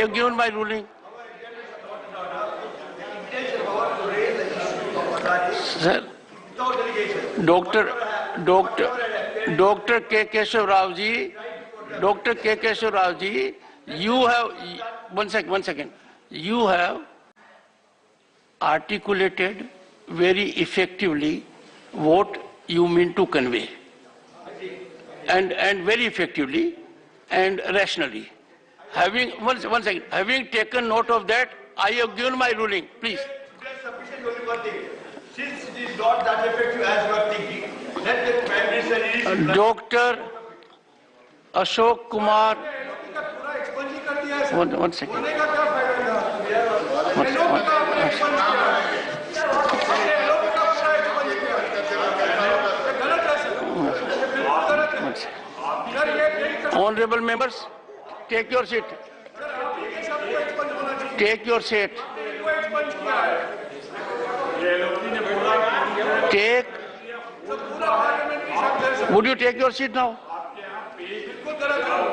have given my ruling. Sir, Dr. K. Keshav Rao ji, Dr. K. Keshav Rao ji, you have, one second, you have articulated very effectively what you mean to convey, and very effectively and rationally. Having, one second, having taken note of that, I have given my ruling, please. Since it is not that effective as you are thinking, let the Prime Minister Dr. Ashok Kumar. One second. Honorable members, take your seat. Take your seat. Would you take your seat now?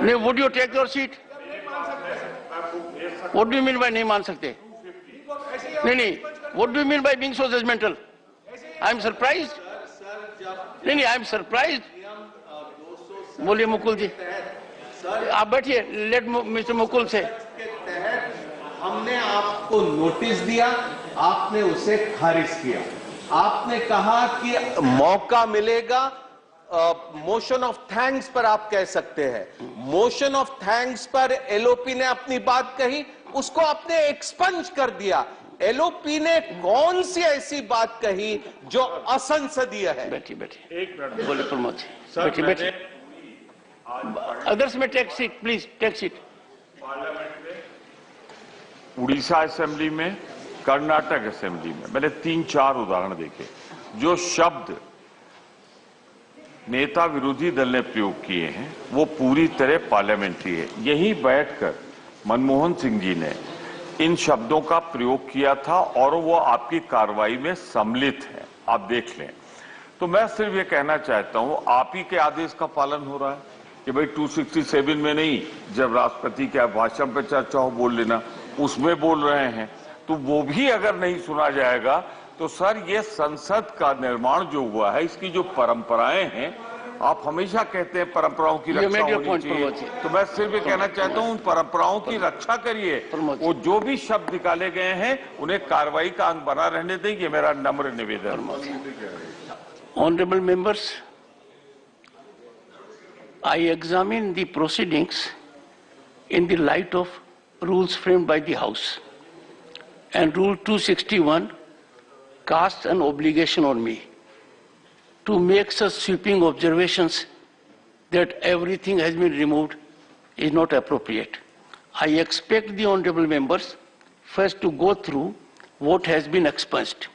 No, would you take your seat? What do you mean by नहीं मान सकते? नहीं, what do you mean by being so judgmental? I'm surprised. नहीं, I'm surprised. बोलिए मुकुल जी. आप बैठिए. Let Mr. Mukul से. हमने आपको नोटिस दिया, आपने उसे खारिज किया. आपने कहा कि मौका मिलेगा, मोशन ऑफ थैंक्स पर आप कह सकते हैं. मोशन ऑफ थैंक्स पर एलओपी ने अपनी बात कही, उसको आपने एक्सपंज कर दिया. एलओपी ने कौन सी ऐसी बात कही जो असंसदीय है? बैठिए. एक मिनट बोले प्रमोद जी. बैठिए. अदर्स में take seat, please take seat. Parliament में, उड़ीसा असेंबली में, कर्नाटक असेंबली में मैंने 3-4 उदाहरण देखे. जो शब्द नेता विरोधी दल ने प्रयोग किए हैं वो पूरी तरह पार्लियामेंट्री है. यहीं बैठकर मनमोहन सिंह जी ने इन शब्दों का प्रयोग किया था और वो आपकी कार्रवाई में सम्मिलित है, आप देख लें. तो मैं सिर्फ ये कहना चाहता हूं, आप ही के आदेश का पालन हो रहा है कि भाई 267 में नहीं, जब राष्ट्रपति के भाषण पर चर्चा हो बोल लेना, उसमें बोल रहे हैं. तो वो भी अगर नहीं सुना जाएगा तो सर ये संसद का निर्माण जो हुआ है, इसकी जो परंपराएं हैं, आप हमेशा कहते हैं परंपराओं की रक्षा होनी चाहिए. तो मैं सिर्फ ये कहना चाहता हूं, उन परंपराओं की रक्षा करिए. वो जो भी शब्द निकाले गए हैं उन्हें कार्रवाई का अंग बना रहने दें, ये मेरा नम्र निवेदन. Honorable members, I examine the proceedings in the light of rules framed by the House, and Rule 261 casts an obligation on me to make such sweeping observations that everything has been removed is not appropriate. I expect the honorable members first to go through what has been expunged.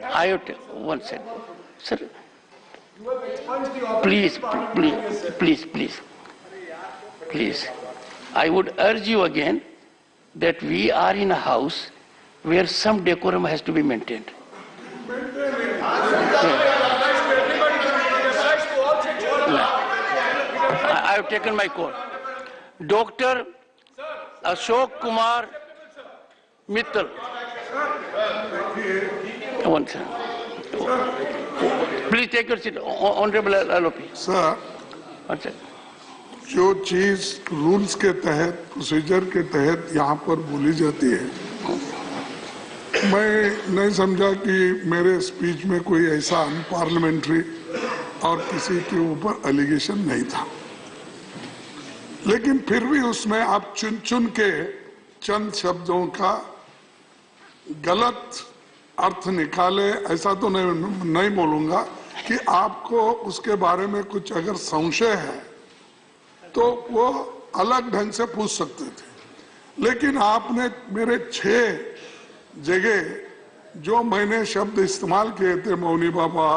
I have one second. Sir, please. I would urge you again that we are in a house where some decorum has to be maintained. I have taken my call. Dr. Ashok Kumar Mittal. One second. Please take your seat, Honorable LOP. Sir, One second. जो चीज rules के तहत, procedure के तहत यहाँ पर बोली जाती है, मैं नहीं समझा कि मेरे स्पीच में कोई ऐसा अनपार्लियामेंट्री और किसी के ऊपर एलिगेशन नहीं था. लेकिन फिर भी उसमें आप चुन के चंद शब्दों का गलत अर्थ निकाले, ऐसा तो नहीं बोलूंगा कि आपको उसके बारे में कुछ अगर संशय है तो वो अलग ढंग से पूछ सकते थे. लेकिन आपने मेरे 6 जगह जो मैंने शब्द इस्तेमाल किए थे, मौनी बाबा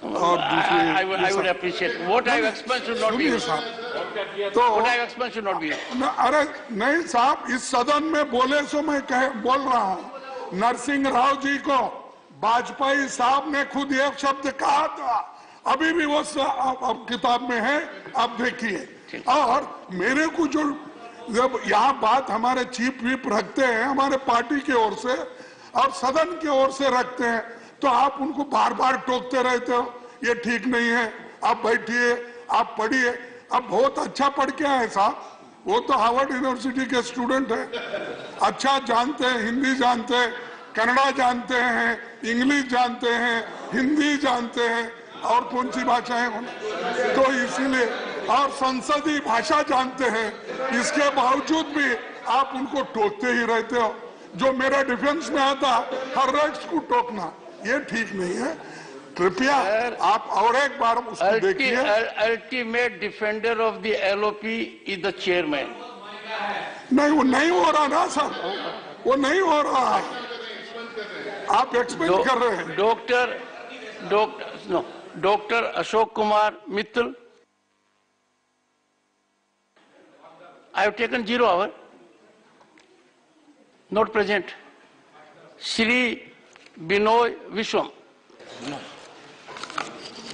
और दूसरे, I would appreciate. What I have expunged should not be used. तो What I have expunged should not be used. अरे नहीं साहब, इस सदन में बोले सो मैं बोल रहा हूँ. नरसिंह राव जी को वाजपेयी साहब ने खुद एक शब्द कहा था, अभी भी वो अब किताब में है, आप देखिए. और मेरे को जो जब यहाँ बात हमारे चीफ व्हिप रखते हैं हमारे पार्टी की ओर से और सदन की ओर से रखते हैं, तो आप उनको बार बार टोकते रहते हो, ये ठीक नहीं है, आप बैठिए, आप पढ़िए। अब बहुत अच्छा पढ़ के आए साहब, वो तो हार्वर्ड यूनिवर्सिटी के स्टूडेंट हैं, अच्छा जानते हैं, हिंदी जानते हैं, कन्नड़ा जानते हैं, इंग्लिश जानते हैं, हिंदी जानते हैं, और कौन सी भाषाएं हों, तो इसीलिए, और संसदीय भाषा जानते हैं, इसके बावजूद भी आप उनको टोकते ही रहते हो। जो मेरा डिफेंस में आता हर राइट्स को टोकना, ये ठीक नहीं है। कृपया आप और एक बार उसको देखिए। Ultimate defender of the LOP is the chairman. नहीं, वो नहीं हो रहा ना सर, वो नहीं हो रहा, आप एक्सपेक्ट कर रहे हैं। Doctor Ashok Kumar Mittal, I have taken 0 hour, not present. Shri Binoy Vishwam.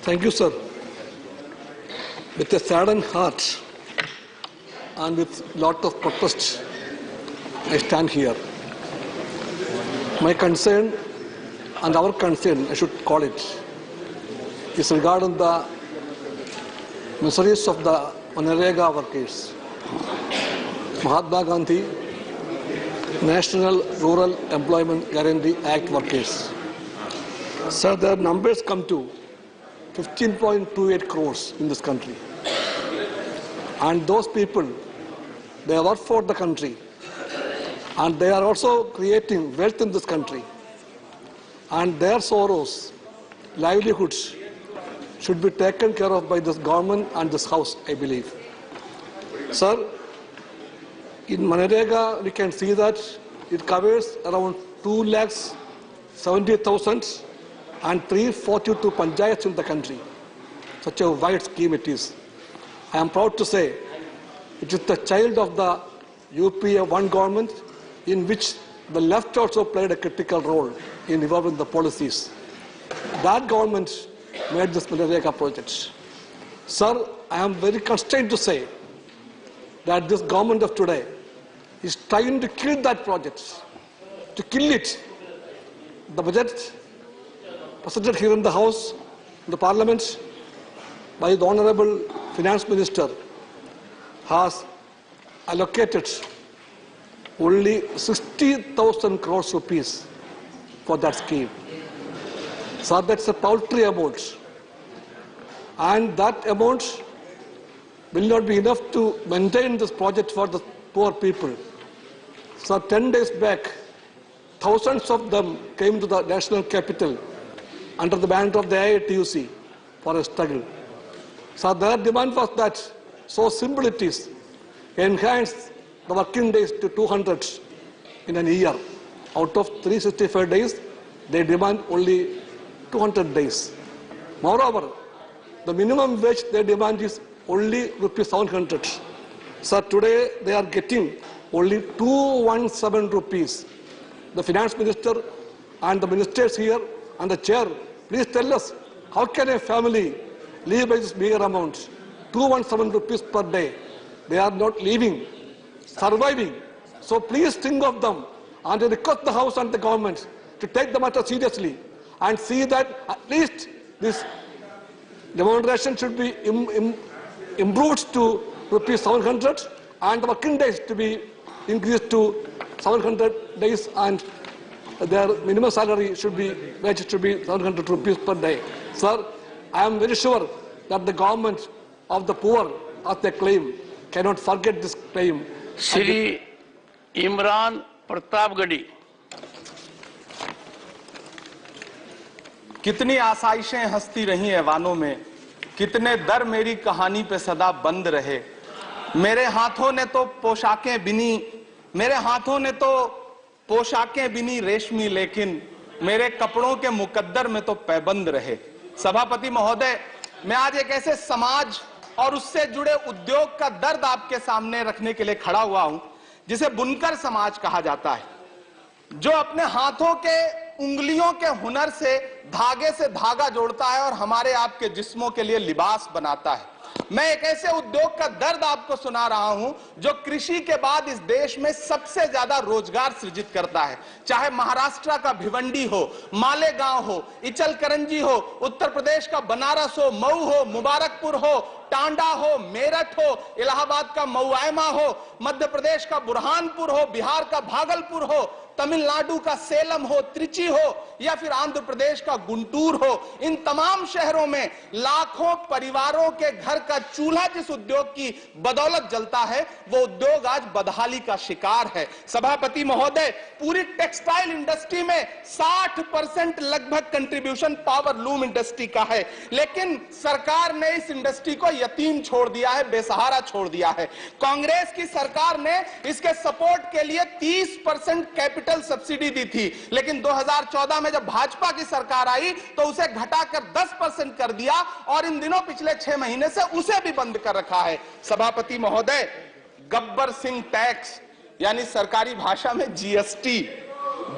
Thank you, sir. With a saddened heart and with lot of protest, I stand here. My concern and our concern, I should call it, is regarding the miseries of the Manrega workers. Mahatma Gandhi National Rural Employment Guarantee Act workers. Sir, their numbers come to 15.28 crores in this country. And those people, they work for the country. And they are also creating wealth in this country. And their sorrows, livelihoods, should be taken care of by this government and this house, I believe. Sir, in Manrega, we can see that it covers around 2,70,000 and 342 panchayats in the country. Such a wide scheme it is. I am proud to say it is the child of the UPA one government in which the left also played a critical role in evolving the policies. That government made this Manrega project. Sir, I am very constrained to say that this government of today is trying to kill that project, to kill it. The budget presented here in the House, in the Parliament, by the Honorable Finance Minister has allocated only 60,000 crores rupees for that scheme. So that's a paltry amount. And that amount will not be enough to maintain this project for the poor people. So 10 days back, thousands of them came to the national capital under the banner of the AITUC for a struggle. So their demand was that, so simple it is, enhance the working days to 200 in a year. Out of 365 days, they demand only 200 days. Moreover, the minimum wage they demand is only ₹700. So today they are getting only 217 rupees. The finance minister and the ministers here and the chair, please tell us, how can a family live by this bigger amount? 217 rupees per day. They are not living, surviving. So please think of them and request the House and the government to take the matter seriously and see that at least this remuneration should be improved to ₹700 and the working days to be increased to 700 days and their minimum salary should be, wage should be 700 rupees per day. Sir, I am very sure that the government of the poor, as they claim, cannot forget this claim. Shri Imran Pratapgadi. कितनी आशाइशें हंसती रही ऐवानों में, कितने दर मेरी कहानी पे सदा बंद रहे। मेरे हाथों ने तो पोशाकें बिनी रेशमी, लेकिन मेरे कपड़ों के मुकद्दर में तो पैबंद रहे। सभापति महोदय, मैं आज एक ऐसे समाज और उससे जुड़े उद्योग का दर्द आपके सामने रखने के लिए खड़ा हुआ हूं जिसे बुनकर समाज कहा जाता है, जो अपने हाथों के उंगलियों के हुनर से धागे से धागा जोड़ता है और हमारे आपके जिस्मों के लिए लिबास बनाता है। मैं एक ऐसे उद्योग का दर्द आपको सुना रहा हूं जो कृषि के बाद इस देश में सबसे ज्यादा रोजगार सृजित करता है। चाहे महाराष्ट्र का भिवंडी हो, मालेगांव हो, इचलकरंजी हो, उत्तर प्रदेश का बनारस हो, मऊ हो, मुबारकपुर हो, टांडा हो, मेरठ हो, इलाहाबाद का मऊआयमा हो, मध्य प्रदेश का बुरहानपुर हो, बिहार का भागलपुर हो, तमिलनाडु का सेलम हो, त्रिची हो, या फिर आंध्र प्रदेश का गुंटूर हो, इन तमाम शहरों में लाखों परिवारों के घर का चूल्हा जिस उद्योग की बदौलत जलता है, वो उद्योग आज बदहाली का शिकार है। सभापति महोदय, पूरी टेक्सटाइल इंडस्ट्री में 60% लगभग कंट्रीब्यूशन पावर लूम इंडस्ट्री का है, लेकिन सरकार ने इस इंडस्ट्री को यतीम छोड़ दिया है, बेसहारा छोड़ दिया है। कांग्रेस की सरकार ने इसके सपोर्ट के लिए 30% कैपिटल सब्सिडी दी थी, लेकिन 2014 में जब भाजपा की सरकार आई तो उसे घटाकर 10% कर दिया और इन दिनों पिछले 6 महीने से उसे भी बंद कर रखा है। सभापति महोदय, गब्बर सिंह टैक्स यानी सरकारी भाषा में जीएसटी,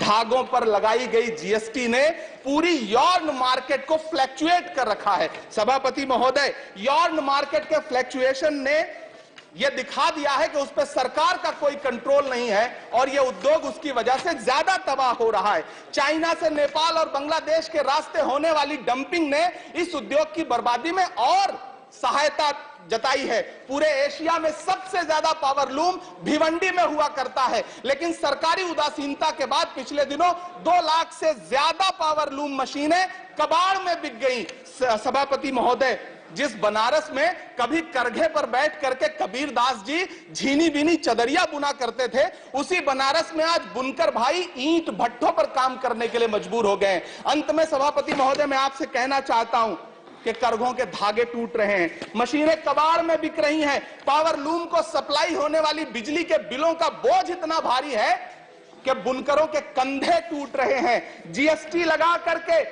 धागों पर लगाई गई जीएसटी ने पूरी यौन मार्केट को फ्लैक्चुएट कर रखा है। सभापति महोदय, यौन मार्केट के फ्लैक्चुएशन ने यह दिखा दिया है कि उस पर सरकार का कोई कंट्रोल नहीं है और यह उद्योग उसकी वजह से ज्यादा तबाह हो रहा है। चाइना से नेपाल और बांग्लादेश के रास्ते होने वाली डंपिंग ने इस उद्योग की बर्बादी में और सहायता जताई है। पूरे एशिया में सबसे ज्यादा पावर लूम भिवंडी में हुआ करता है, लेकिन सरकारी उदासीनता के बाद पिछले दिनों 2 लाख से ज्यादा पावर लूम मशीनें कबाड़ में बिक गई। सभापति महोदय, जिस बनारस में कभी करघे पर बैठ करके कबीर दास जी झीनी बीनी चदरिया बुना करते थे, उसी बनारस में आज बुनकर भाई ईंट भट्ठों पर काम करने के लिए मजबूर हो गए। अंत में सभापति महोदय, मैं आपसे कहना चाहता हूं कि करघों के धागे टूट रहे हैं, मशीनें कबाड़ में बिक रही हैं, पावर लूम को सप्लाई होने वाली बिजली के बिलों का बोझ इतना भारी है कि बुनकरों के कंधे टूट रहे हैं। जीएसटी लगा करके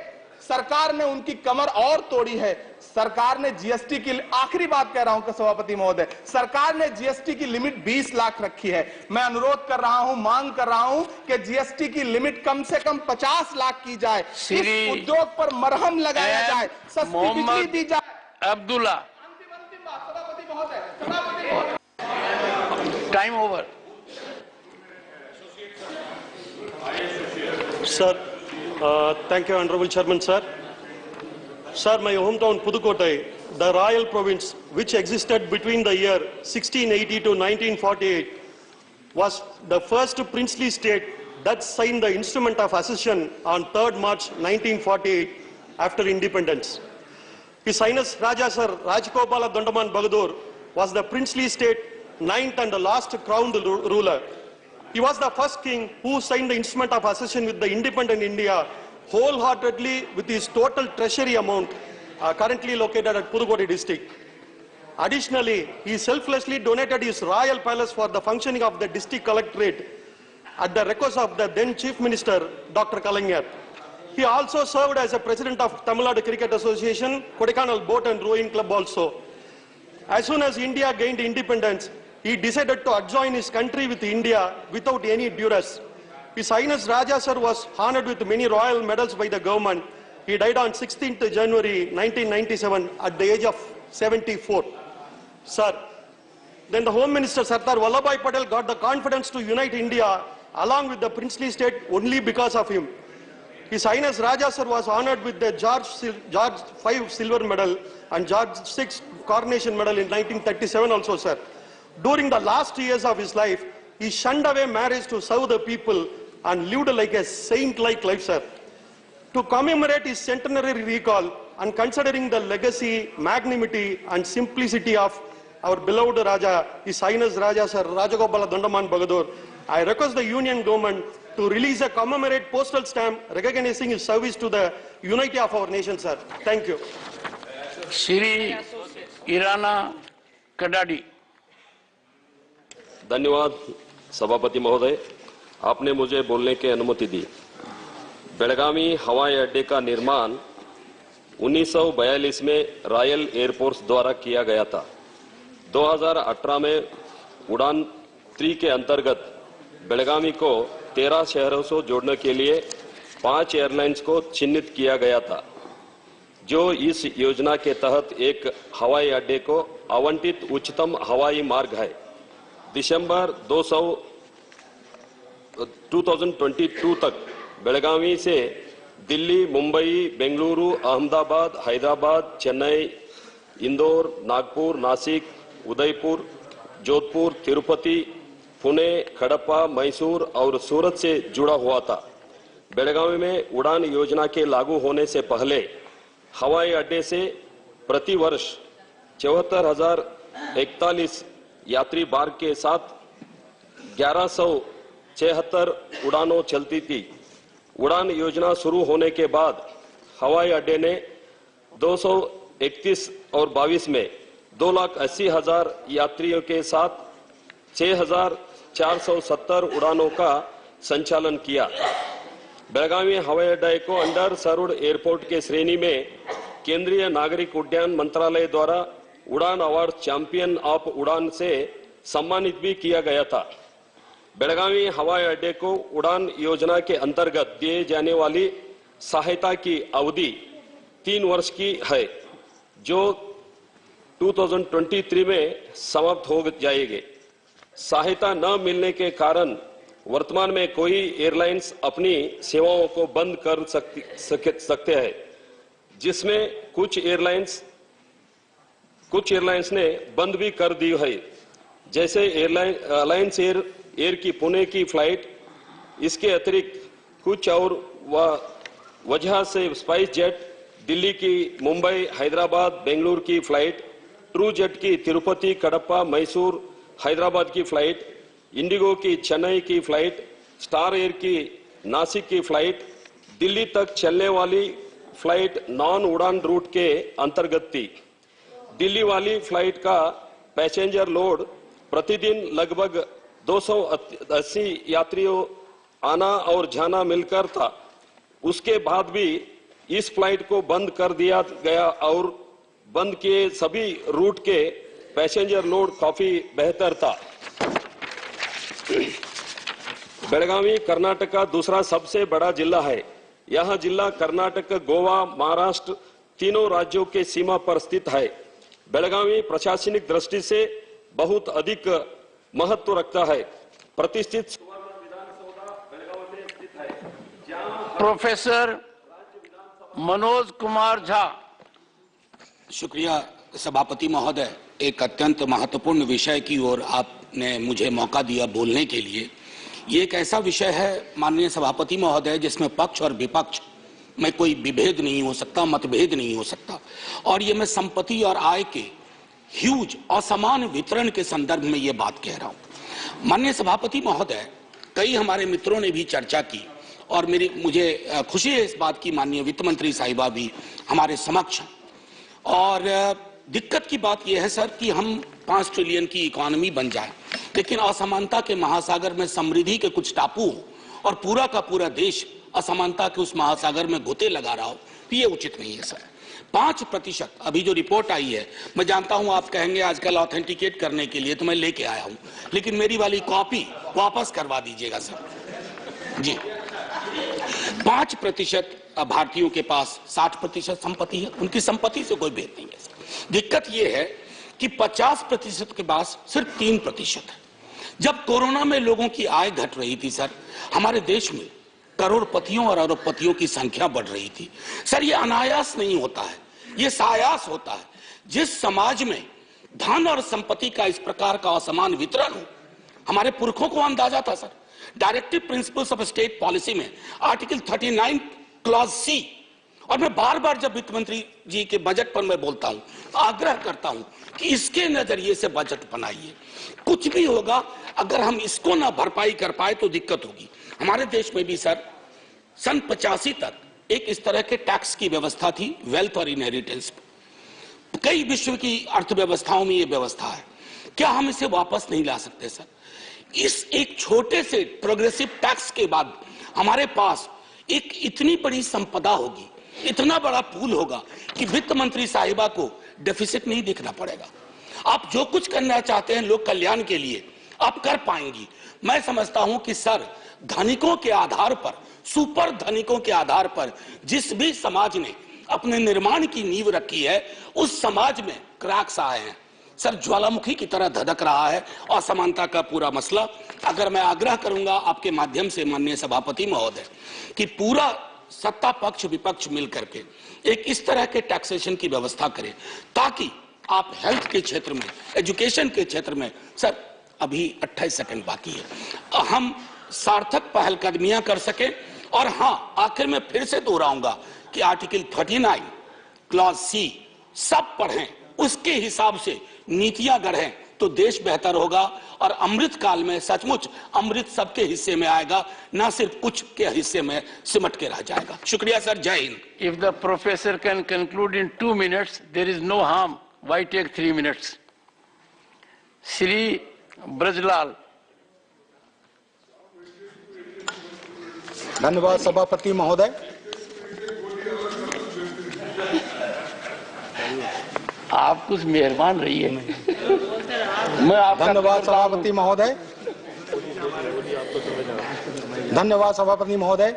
सरकार ने उनकी कमर और तोड़ी है। सरकार ने जीएसटी की, आखिरी बात कह रहा हूं सभापति महोदय, सरकार ने जीएसटी की लिमिट 20 लाख रखी है। मैं अनुरोध कर रहा हूं, मांग कर रहा हूं कि जीएसटी की लिमिट कम से कम 50 लाख की जाए, इस उद्योग पर मरहम लगाया जाए, सस्ती बिजली दी जाए। अब्दुल्ला, अंतिम बात सभापति महोदय, time over. Sir, thank you, Honorable Chairman, sir. Sir, my hometown Pudukkottai, the royal province which existed between the year 1680 to 1948, was the first princely state that signed the instrument of accession on 3rd March 1948 after independence. His Highness Raja Sir Rajgopala Dondaman Bagadur was the princely state 9th and the last crowned ruler. He was the first king who signed the instrument of accession with the independent India wholeheartedly with his total treasury amount currently located at Pudukkottai district. Additionally, he selflessly donated his royal palace for the functioning of the district collectorate at the request of the then Chief Minister, Dr. Kalaignar. He also served as a president of Tamil Nadu Cricket Association, Kodaikanal Boat and Rowing Club also. As soon as India gained independence, he decided to adjoin his country with India without any duress. His Highness Raja Sir was honored with many royal medals by the government. He died on 16th January 1997 at the age of 74. Sir, then the Home Minister Sardar Vallabhbhai Patel got the confidence to unite India along with the princely state only because of him. His Highness Raja Sir was honored with the George V Silver Medal and George VI Coronation Medal in 1937 also, sir. During the last years of his life, he shunned away marriage to serve the people and lived like a saint-like life, sir. To commemorate his centenary recall and considering the legacy, magnanimity and simplicity of our beloved Raja, His Highness Raja Sir Rajagopala Dondaman Bagadur, I request the Union Government to release a commemorate postal stamp recognizing his service to the unity of our nation, sir. Thank you. Shri Irana Kadadi. धन्यवाद सभापति महोदय, आपने मुझे बोलने की अनुमति दी। बेलगावी हवाई अड्डे का निर्माण 1942 में रॉयल एयरफोर्स द्वारा किया गया था। 2018 में उड़ान 3 के अंतर्गत बेलगावी को 13 शहरों से जोड़ने के लिए 5 एयरलाइंस को चिन्हित किया गया था, जो इस योजना के तहत एक हवाई अड्डे को आवंटित उच्चतम हवाई मार्ग है। दिसंबर 2022 तक बेलगावी से दिल्ली, मुंबई, बेंगलुरु, अहमदाबाद, हैदराबाद, चेन्नई, इंदौर, नागपुर, नासिक, उदयपुर, जोधपुर, तिरुपति, पुणे, कड़प्पा, मैसूर और सूरत से जुड़ा हुआ था। बेलगावी में उड़ान योजना के लागू होने से पहले हवाई अड्डे से प्रति वर्ष 74,041 यात्री मार्ग के साथ 1176 उड़ानों चलती थी। उड़ान योजना शुरू होने के बाद हवाई अड्डे ने 231 और 22 में 2,80,000 यात्रियों के साथ 6,470 उड़ानों का संचालन किया। बेलगावी हवाई अड्डे को अंडर सर्व्ड एयरपोर्ट के श्रेणी में केंद्रीय नागरिक उड्डयन मंत्रालय द्वारा उड़ान अवार्ड चैंपियन ऑफ उड़ान से सम्मानित भी किया गया था। बेलगावी हवाई अड्डे को उड़ान योजना के अंतर्गत दिए जाने वाली सहायता की अवधि 3 वर्ष की है, जो 2023 में समाप्त हो जाएगी। सहायता न मिलने के कारण वर्तमान में कोई एयरलाइंस अपनी सेवाओं को बंद कर सकते हैं, जिसमें कुछ एयरलाइंस ने बंद भी कर दी है, जैसे अलायंस एयर की पुणे की फ्लाइट। इसके अतिरिक्त कुछ और वजह से स्पाइस जेट दिल्ली की मुंबई, हैदराबाद, बेंगलुरु की फ्लाइट, ट्रू जेट की तिरुपति, कड़प्पा, मैसूर, हैदराबाद की फ्लाइट, इंडिगो की चेन्नई की फ्लाइट, स्टार एयर की नासिक की फ्लाइट, दिल्ली तक चलने वाली फ्लाइट नॉन उड़ान रूट के अंतर्गत थी। दिल्ली वाली फ्लाइट का पैसेंजर लोड प्रतिदिन लगभग 280 यात्रियों आना और जाना मिलकर था। उसके बाद भी इस फ्लाइट को बंद कर दिया गया और बंद किए सभी रूट के पैसेंजर लोड काफी बेहतर था। बेलगावी कर्नाटक का दूसरा सबसे बड़ा जिला है। यह जिला कर्नाटक, गोवा, महाराष्ट्र तीनों राज्यों के सीमा पर स्थित है। बेलगावी प्रशासनिक दृष्टि से बहुत अधिक महत्व रखता है। प्रतिष्ठित बेलगावी में स्थित है। प्रोफेसर मनोज कुमार झा। शुक्रिया सभापति महोदय, एक अत्यंत महत्वपूर्ण विषय की ओर आपने मुझे मौका दिया बोलने के लिए। ये एक ऐसा विषय है माननीय सभापति महोदय जिसमें पक्ष और विपक्ष में कोई विभेद नहीं हो सकता, मतभेद नहीं हो सकता, और ये मैं संपत्ति और आय के ह्यूज असमान वितरण के संदर्भ में ये बात कह रहा हूं। माननीय सभापति महोदय, कई हमारे मित्रों ने भी चर्चा की और मुझे खुशी है इस बात की माननीय वित्त मंत्री साहिबा भी हमारे समक्ष हैं। और दिक्कत की बात यह है सर कि हम 5 ट्रिलियन की इकोनॉमी बन जाए, लेकिन असमानता के महासागर में समृद्धि के कुछ टापू हो और पूरा का पूरा देश असमानता के उस महासागर में गोते लगा रहा हो, तो ये उचित नहीं है सर। 5% अभी जो रिपोर्ट आई है, मैं जानता हूं आप कहेंगे आजकल ऑथेंटिकेट करने के लिए तो मैं लेके आया हूं, लेकिन मेरी वाली कॉपी वापस करवा दीजिएगा सर जी। 5% भारतीयों के पास 60% संपत्ति है, उनकी संपत्ति से कोई भेद नहीं है। दिक्कत यह है कि 50% के पास सिर्फ 3% है। जब कोरोना में लोगों की आय घट रही थी सर, हमारे देश में करोड़पतियों और अरबपतियों की संख्या बढ़ रही थी। सर, ये अनायास नहीं होता है, ये सायास होता है। जिस समाज में धन और संपत्ति का इस प्रकार का असमान वितरण हो, हमारे पुरखों को अंदाजा था sir. Directive principles of state policy में आर्टिकल 39 क्लॉज सी, और मैं बार बार जब वित्त मंत्री जी के बजट पर मैं बोलता हूं, आग्रह करता हूं कि इसके नजरिए से बजट बनाइए। कुछ भी होगा, अगर हम इसको ना भरपाई कर पाए तो दिक्कत होगी। हमारे देश में भी सर सन 85 तक एक इस तरह के टैक्स की व्यवस्था थी, वेल्थ और इनहेरिटेंस। कई विश्व की अर्थव्यवस्थाओं में ये व्यवस्था है, क्या हम इसे वापस नहीं ला सकते सर? इस एक छोटे से प्रोग्रेसिव टैक्स के बाद हमारे पास एक इतनी बड़ी संपदा होगी, इतना बड़ा पूल होगा कि वित्त मंत्री साहिबा को डेफिसिट नहीं देखना पड़ेगा। आप जो कुछ करना चाहते हैं लोक कल्याण के लिए, आप कर पाएंगी। मैं समझता हूं कि सर, धनिकों के आधार पर, सुपर धनिकों के आधार पर जिस भी समाज ने अपने निर्माण की नींव रखी है, उस समाज में क्रैक्स आए हैं। सर, ज्वालामुखी की तरह धधक रहा है असमानता का पूरा मसला। अगर मैं आग्रह करूंगा आपके माध्यम से माननीय सभापति महोदय कि पूरा सत्ता पक्ष विपक्ष मिलकर के एक इस तरह के टैक्सेशन की व्यवस्था करें ताकि आप हेल्थ के क्षेत्र में, एजुकेशन के क्षेत्र में, सर अभी 28 सेकंड बाकी है, हम सार्थक पहलकदमियां कर सकें। और हां, आखिर में फिर से दोहराऊंगा कि आर्टिकल 39 क्लॉज सी सब पढ़ें, उसके हिसाब से नीतियां गढ़ें तो देश बेहतर होगा। और अमृत काल में सचमुच अमृत सबके हिस्से में आएगा, ना सिर्फ कुछ के हिस्से में सिमट के रह जाएगा। शुक्रिया सर, जय Hind. If the professor can conclude in 2 minutes, there is no harm. Why take 3 minutes? Shri Brajlal. धन्यवाद सभापति महोदय। आप कुछ मेहरबान रहिए। मैं आपका धन्यवाद सभापति महोदय। धन्यवाद सभापति महोदय।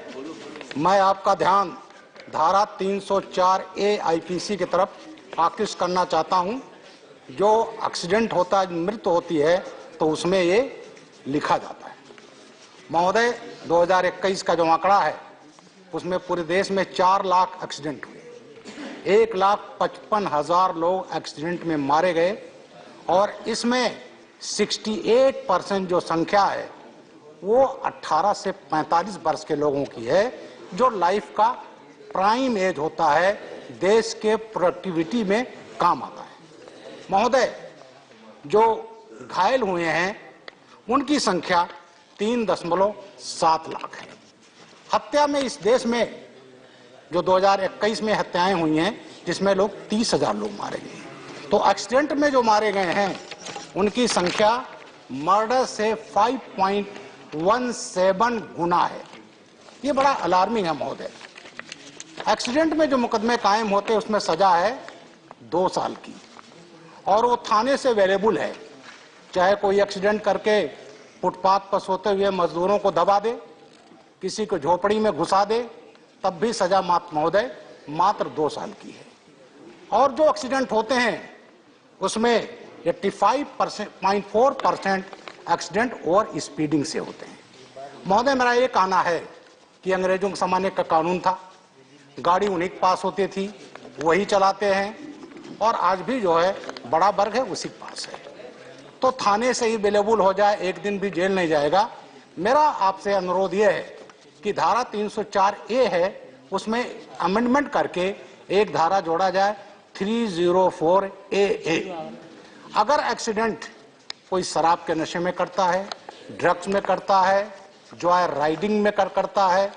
मैं आपका ध्यान धारा 304A आईपीसी की तरफ आकृष्ट करना चाहता हूं। जो एक्सीडेंट होता है, मृत्यु होती है, तो उसमें ये लिखा जाता है। महोदय, 2021 का जो आंकड़ा है उसमें पूरे देश में 4 लाख एक्सीडेंट हुए, 1,55,000 लोग एक्सीडेंट में मारे गए और इसमें 68% जो संख्या है वो 18 से 45 वर्ष के लोगों की है, जो लाइफ का प्राइम एज होता है, देश के प्रोडक्टिविटी में काम आता है। महोदय, जो घायल हुए हैं उनकी संख्या 3.7 लाख है। हत्या में इस देश में जो 2021 में हत्याएं हुई हैं, जिसमें लोग 30,000 लोग मारे गए, तो एक्सीडेंट में जो मारे गए हैं उनकी संख्या मर्डर से 5.17 गुना है। ये बड़ा अलार्मिंग है महोदय। एक्सीडेंट में जो मुकदमे कायम होते हैं उसमें सजा है 2 साल की और वो थाने से अवेलेबल है। चाहे कोई एक्सीडेंट करके फुटपाथ पर सोते हुए मजदूरों को दबा दे, किसी को झोपड़ी में घुसा दे, तब भी सजा महोदय मात्र 2 साल की है। और जो एक्सीडेंट होते हैं उसमें 85.4% एक्सीडेंट ओवर स्पीडिंग से होते हैं। महोदय, मेरा ये कहना है कि अंग्रेजों के जमाने का कानून था, गाड़ी उन्हीं के पास होती थी, वही चलाते हैं, और आज भी जो है बड़ा वर्ग है उसी के पास है। तो थाने से ही अवेलेबल हो जाए, एक दिन भी जेल नहीं जाएगा। मेरा आपसे अनुरोध यह है कि धारा 304A है, उसमें अमेंडमेंट करके एक धारा जोड़ा जाए 304AA। अगर एक्सीडेंट कोई शराब के नशे में करता है, ड्रग्स में करता है, जॉय राइडिंग में करता है,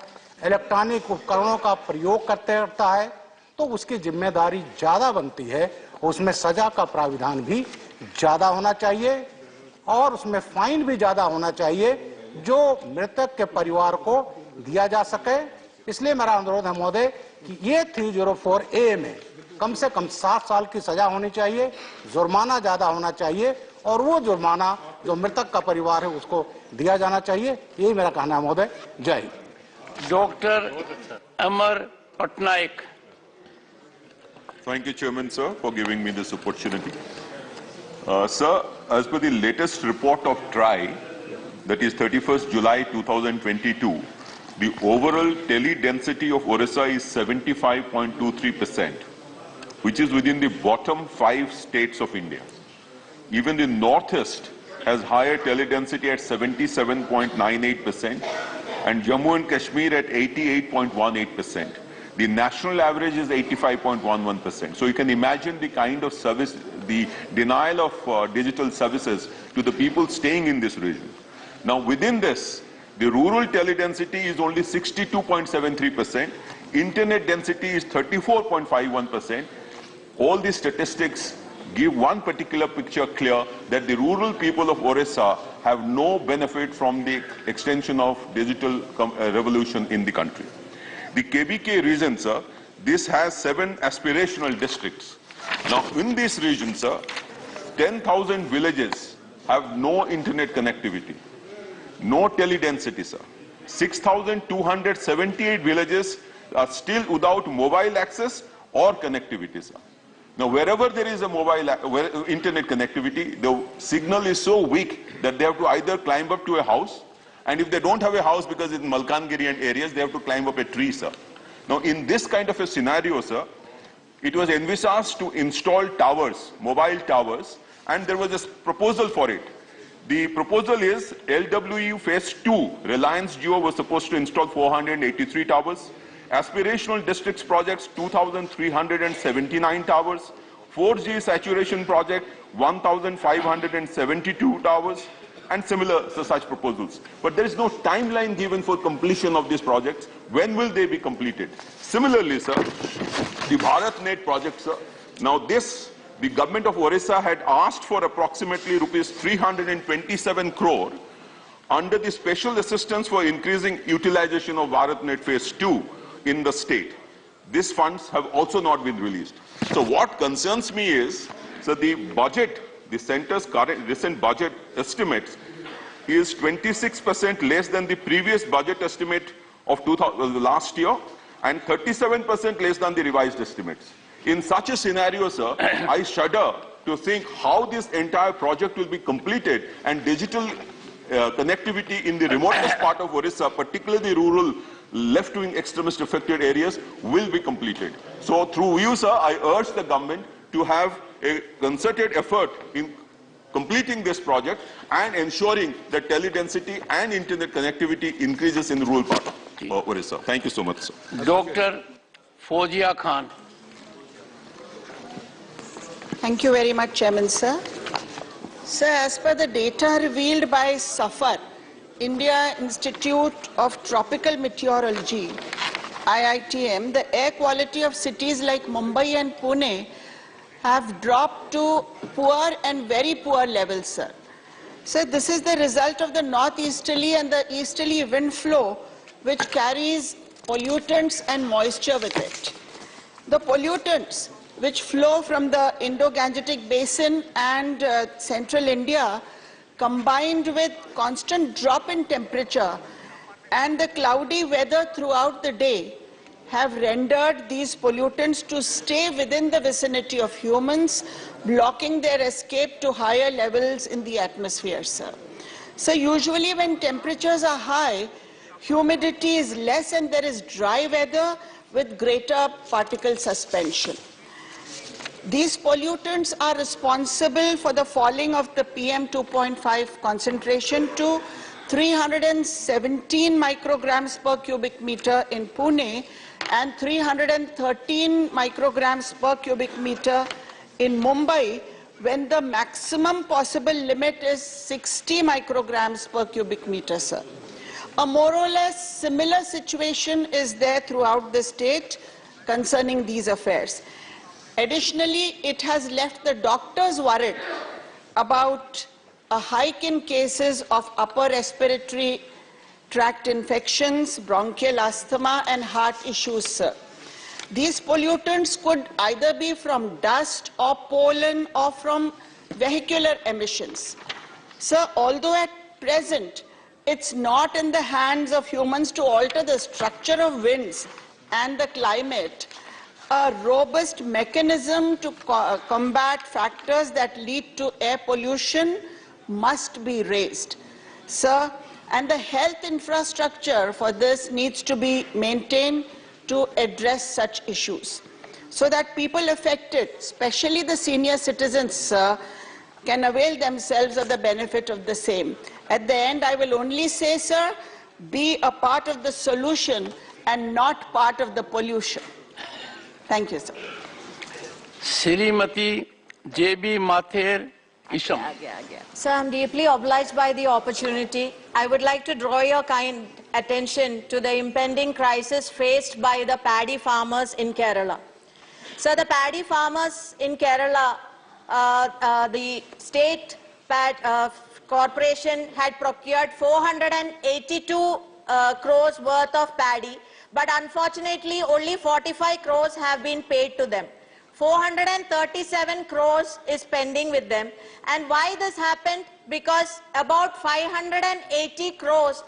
इलेक्ट्रॉनिक उपकरणों का प्रयोग करता है, तो उसकी जिम्मेदारी ज्यादा बनती है। उसमें सजा का प्राविधान भी ज्यादा होना चाहिए और उसमें फाइन भी ज्यादा होना चाहिए, जो मृतक के परिवार को दिया जा सके। इसलिए मेरा अनुरोध है महोदय कि ये 304A में कम से कम 7 साल की सजा होनी चाहिए, जुर्माना ज्यादा होना चाहिए और वो जुर्माना जो मृतक का परिवार है उसको दिया जाना चाहिए। यही मेरा कहना है महोदय। जय Hind. Doctor Amar Patnaik. Thank you, Chairman, sir, for giving me this opportunity. Sir, as per the latest report of TRI, that is 31st July 2022, the overall tele density of Orissa is 75.23%, which is within the bottom 5 states of India. Even the Northeast has higher tele density at 77.98% and Jammu and Kashmir at 88.18%. The national average is 85.11%. So you can imagine the kind of service, the denial of digital services to the people staying in this region. Now within this, the rural tele-density is only 62.73%, internet density is 34.51%. All these statistics give one particular picture clear that the rural people of Orissa have no benefit from the extension of digital revolution in the country. The KBK region, sir, this has 7 aspirational districts. Now, in this region, sir, 10,000 villages have no internet connectivity, no tele-density, sir. 6,278 villages are still without mobile access or connectivity, sir. Now, wherever there is a internet connectivity, the signal is so weak that they have to either climb up to a house, and if they don't have a house because it's Malkangiri and areas, they have to climb up a tree, sir. Now, in this kind of a scenario, sir, it was envisaged to install towers, mobile towers, and there was a proposal for it. The proposal is LWU Phase 2, Reliance Jio was supposed to install 483 towers. Aspirational Districts Projects, 2,379 towers. 4G Saturation Project, 1,572 towers, and similar such proposals. But there is no timeline given for completion of these projects. When will they be completed? Similarly, sir, the BharatNet project, sir, now this, the government of Orissa had asked for approximately rupees 327 crore under the special assistance for increasing utilization of BharatNet Phase 2 in the state. These funds have also not been released. So what concerns me is, so the budget, the center's current recent budget estimates is 26% less than the previous budget estimate of last year and 37% less than the revised estimates. In such a scenario, sir, I shudder to think how this entire project will be completed and digital connectivity in the remotest part of Orissa, particularly the rural left-wing extremist affected areas, will be completed. So through you, sir, I urge the government to have a concerted effort in completing this project and ensuring that tele-density and internet connectivity increases in the rural part of Orissa. Thank you so much, sir. Dr. Fozia Khan. Thank you very much, Chairman, sir. Sir, as per the data revealed by SAFAR, India Institute of Tropical Meteorology, IITM, the air quality of cities like Mumbai and Pune have dropped to poor and very poor levels, sir. Sir, this is the result of the northeasterly and the easterly wind flow, which carries pollutants and moisture with it. The pollutants which flow from the Indo-Gangetic Basin and central India, combined with constant drop in temperature and the cloudy weather throughout the day, have rendered these pollutants to stay within the vicinity of humans, blocking their escape to higher levels in the atmosphere, sir. So usually when temperatures are high, humidity is less and there is dry weather with greater particle suspension. These pollutants are responsible for the falling of the PM 2.5 concentration to 317 micrograms per cubic meter in Pune and 313 micrograms per cubic meter in Mumbai, when the maximum possible limit is 60 micrograms per cubic meter, sir. A more or less similar situation is there throughout the state concerning these affairs. Additionally, it has left the doctors worried about a hike in cases of upper respiratory tract infections, bronchial asthma, and heart issues, sir. These pollutants could either be from dust or pollen or from vehicular emissions. Sir, although at present it's not in the hands of humans to alter the structure of winds and the climate, a robust mechanism to combat factors that lead to air pollution must be raised, sir, and the health infrastructure for this needs to be maintained to address such issues, so that people affected, especially the senior citizens, sir, can avail themselves of the benefit of the same. At the end, I will only say, sir, be a part of the solution and not part of the pollution. Thank you, sir. Srimati J.B. Mathur Isham. Sir, I'm deeply obliged by the opportunity. I would like to draw your kind attention to the impending crisis faced by the paddy farmers in Kerala. Sir, the paddy farmers in Kerala, the state corporation had procured 482 crores worth of paddy, but unfortunately only 45 crores have been paid to them. 437 crores is pending with them. And why this happened? Because about 580 crores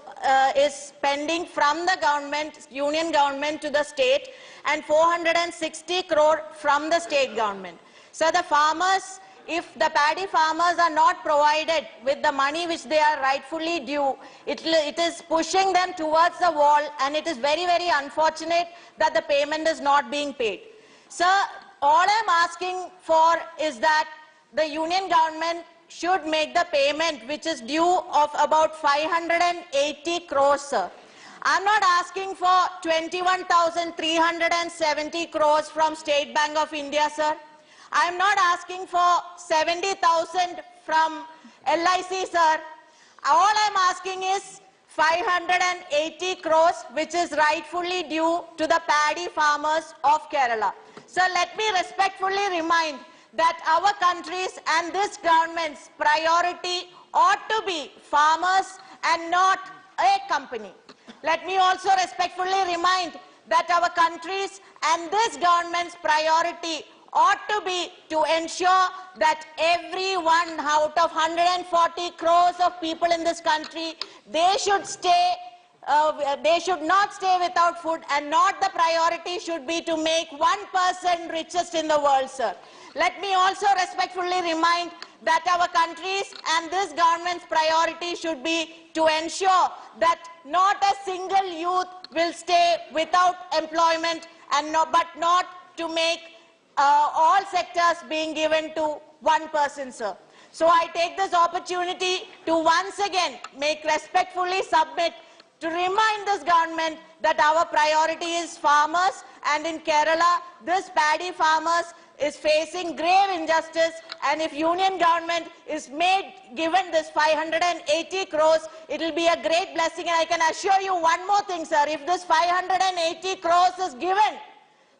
is pending from the government, union government to the state, and 460 crore from the state government. So the farmers, if the paddy farmers are not provided with the money which they are rightfully due, it is pushing them towards the wall, and it is very, very unfortunate that the payment is not being paid. Sir, all I'm asking for is that the union government should make the payment which is due of about 580 crores, sir. I'm not asking for 21,370 crores from State Bank of India, sir. I'm not asking for 70,000 from LIC, sir. All I'm asking is 580 crores, which is rightfully due to the paddy farmers of Kerala. So let me respectfully remind that our country's and this government's priority ought to be farmers and not a company. Let me also respectfully remind that our country's and this government's priority ought to be to ensure that every one out of 140 crores of people in this country, they should not stay without food, and not the priority should be to make one person richest in the world, sir. Let me also respectfully remind that our country's and this government's priority should be to ensure that not a single youth will stay without employment, and but not to make all sectors being given to one person, sir. So I take this opportunity to once again respectfully submit to remind this government that our priority is farmers, and in Kerala, this paddy farmers is facing grave injustice, and if union government is given this 580 crores, it will be a great blessing. And I can assure you one more thing, sir. If this 580 crores is given,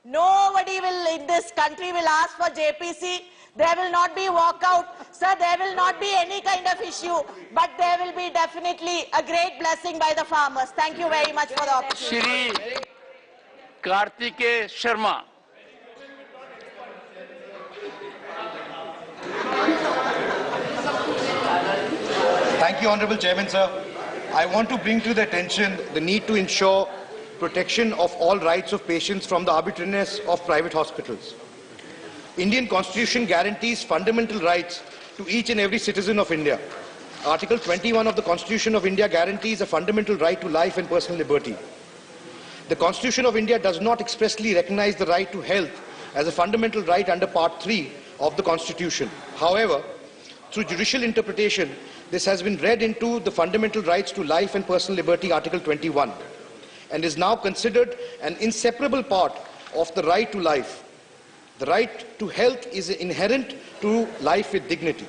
nobody in this country will ask for JPC. There will not be walkout. Sir, there will not be any kind of issue, but there will be definitely a great blessing by the farmers. Thank you very much for the opportunity. Shri Kartik Sharma. Thank you, Honorable Chairman, sir. I want to bring to the attention the need to ensure protection of all rights of patients from the arbitrariness of private hospitals. Indian Constitution guarantees fundamental rights to each and every citizen of India. Article 21 of the Constitution of India guarantees a fundamental right to life and personal liberty. The Constitution of India does not expressly recognize the right to health as a fundamental right under Part 3 of the Constitution. However, through judicial interpretation, this has been read into the fundamental rights to life and personal liberty, Article 21, and is now considered an inseparable part of the right to life. The right to health is inherent to life with dignity.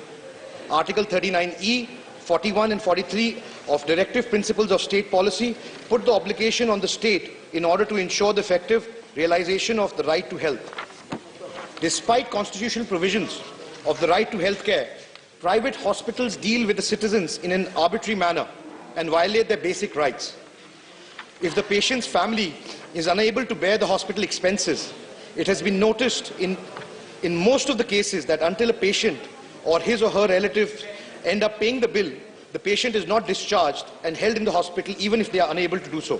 Article 39E, 41 and 43 of Directive Principles of State Policy put the obligation on the state in order to ensure the effective realization of the right to health. Despite constitutional provisions of the right to health care, private hospitals deal with the citizens in an arbitrary manner and violate their basic rights. If the patient's family is unable to bear the hospital expenses, it has been noticed in most of the cases that until a patient or his or her relatives end up paying the bill, the patient is not discharged and held in the hospital even if they are unable to do so.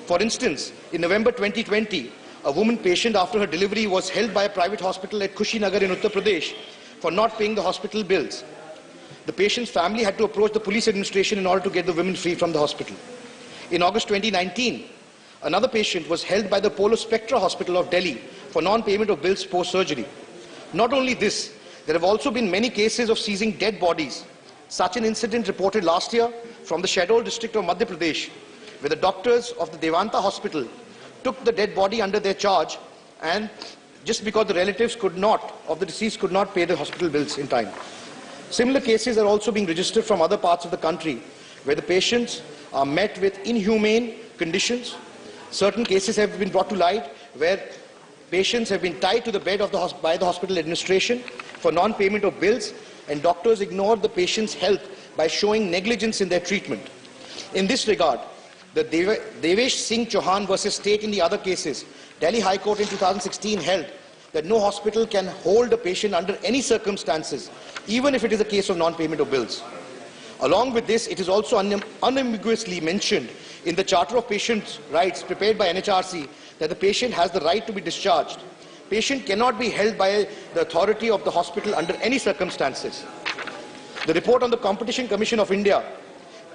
For instance, in November 2020, a woman patient after her delivery was held by a private hospital at Kushinagar in Uttar Pradesh for not paying the hospital bills. The patient's family had to approach the police administration in order to get the women free from the hospital. In August 2019, another patient was held by the Polo Spectra Hospital of Delhi for non-payment of bills post-surgery. Not only this, there have also been many cases of seizing dead bodies. Such an incident reported last year from the Shahdol district of Madhya Pradesh, where the doctors of the Devanta hospital took the dead body under their charge, and just because the relatives of the deceased could not pay the hospital bills in time. Similar cases are also being registered from other parts of the country, where the patients are met with inhumane conditions. Certain cases have been brought to light where patients have been tied to the bed by the hospital administration for non-payment of bills, and doctors ignored the patient's health by showing negligence in their treatment. In this regard, the Devesh Singh Chauhan versus State in the other cases, Delhi High Court in 2016 held that no hospital can hold a patient under any circumstances, even if it is a case of non-payment of bills. Along with this, it is also unambiguously mentioned in the Charter of Patients' Rights prepared by NHRC that the patient has the right to be discharged. Patient cannot be held by the authority of the hospital under any circumstances. The report on the Competition Commission of India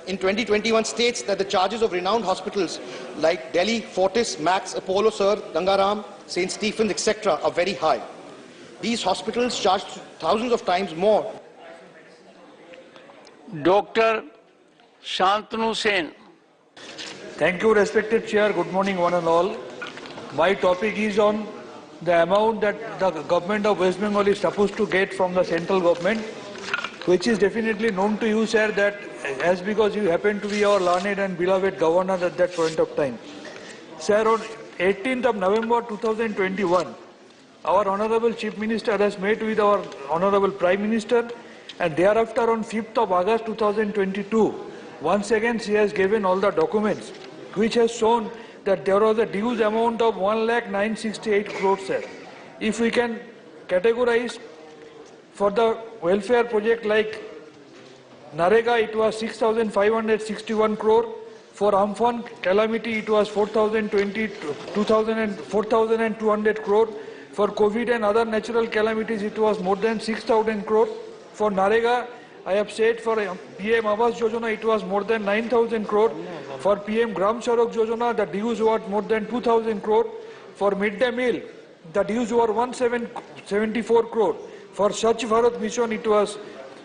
in 2021 states that the charges of renowned hospitals like Delhi, Fortis, Max, Apollo, Sir, Gangaram, St. Stephen's, etc. are very high. These hospitals charge thousands of times more. Dr. Shantanu Sen. Thank you, respected Chair. Good morning, one and all. My topic is on the amount that the government of West Bengal is supposed to get from the central government, which is definitely known to you, sir, that as because you happen to be our learned and beloved governor at that point of time. Sir, on 18th of November 2021, our Honorable Chief Minister has met with our Honorable Prime Minister, and thereafter on 5th of August 2022, once again she has given all the documents, which has shown that there was a dues amount of 1,968 crores, sir. If we can categorize for the welfare project like Narega, it was 6,561 crore. For Amphan calamity, it was 4,200 crore. For COVID and other natural calamities, it was more than 6,000 crore. For Narega, I have said for PM Awas Yojana, it was more than 9,000 crore. For PM Gram Sadak Yojana, the dues were more than 2,000 crore. For midday meal, the dues were 174 crore. For Swachh Bharat Mission, it was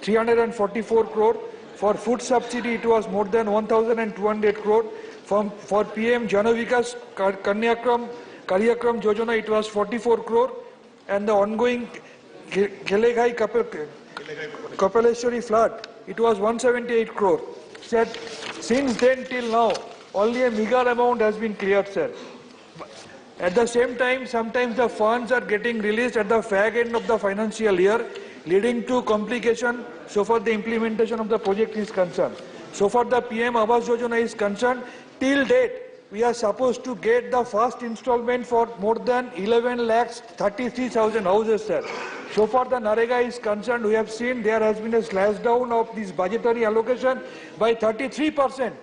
344 crore. For food subsidy, it was more than 1,200 crore. For PM Janavikas Karyakram Yojana, it was 44 crore. And the ongoing Geleghai Kapaleshwari flood, it was 178 crore. Said, since then till now, only a meager amount has been cleared, sir. At the same time, sometimes the funds are getting released at the fag end of the financial year, leading to complication so far the implementation of the project is concerned. So far the PM Awas Yojana is concerned, till date, we are supposed to get the first installment for more than 11,33,000 houses, sir. So far the Narega is concerned, we have seen there has been a slash down of this budgetary allocation by 33%,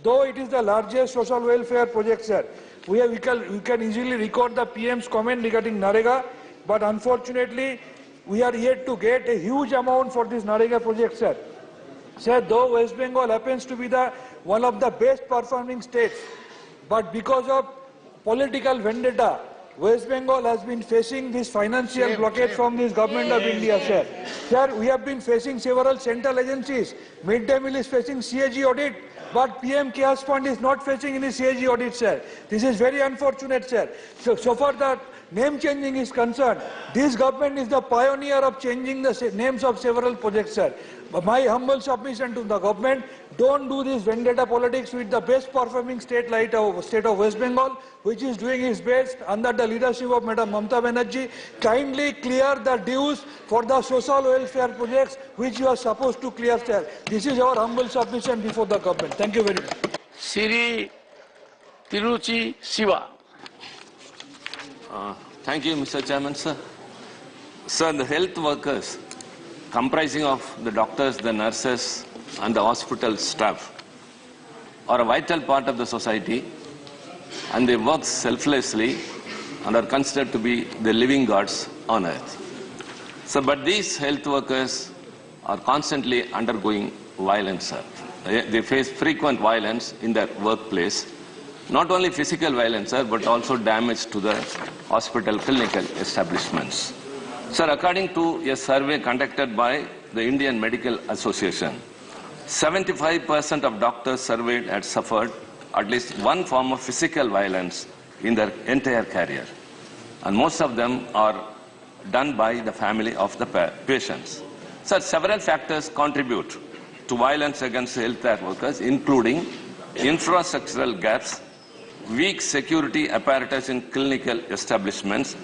though it is the largest social welfare project, sir. We can easily record the PM's comment regarding Narega, but unfortunately, we are yet to get a huge amount for this Narega project, sir. Sir, though West Bengal happens to be one of the best performing states, but because of political vendetta, West Bengal has been facing this financial blockade from this government of India, sir. Sir, we have been facing several central agencies. Midday meal is facing CAG audit, but PM Chaos Fund is not facing any CAG audit, sir. This is very unfortunate, sir. So far the name changing is concerned, this government is the pioneer of changing the names of several projects, sir. But my humble submission to the government, don't do this vendetta politics with the best performing state like state of West Bengal, which is doing its best under the leadership of Madam Mamata Banerjee. Kindly clear the dues for the social welfare projects which you are supposed to clear, sir. This is our humble submission before the government. Thank you very much. Sri Tiruchi Siva. Thank you, Mr. Chairman, sir. Sir, the health workers, comprising of the doctors, the nurses, and the hospital staff, are a vital part of the society, and they work selflessly and are considered to be the living gods on earth. So, but these health workers are constantly undergoing violence, sir. They face frequent violence in their workplace. Not only physical violence, sir, but also damage to the hospital clinical establishments. Sir, according to a survey conducted by the Indian Medical Association, 75% of doctors surveyed had suffered at least one form of physical violence in their entire career. And most of them are done by the family of the patients. Sir, several factors contribute to violence against healthcare workers, including infrastructural gaps, weak security apparatus in clinical establishments,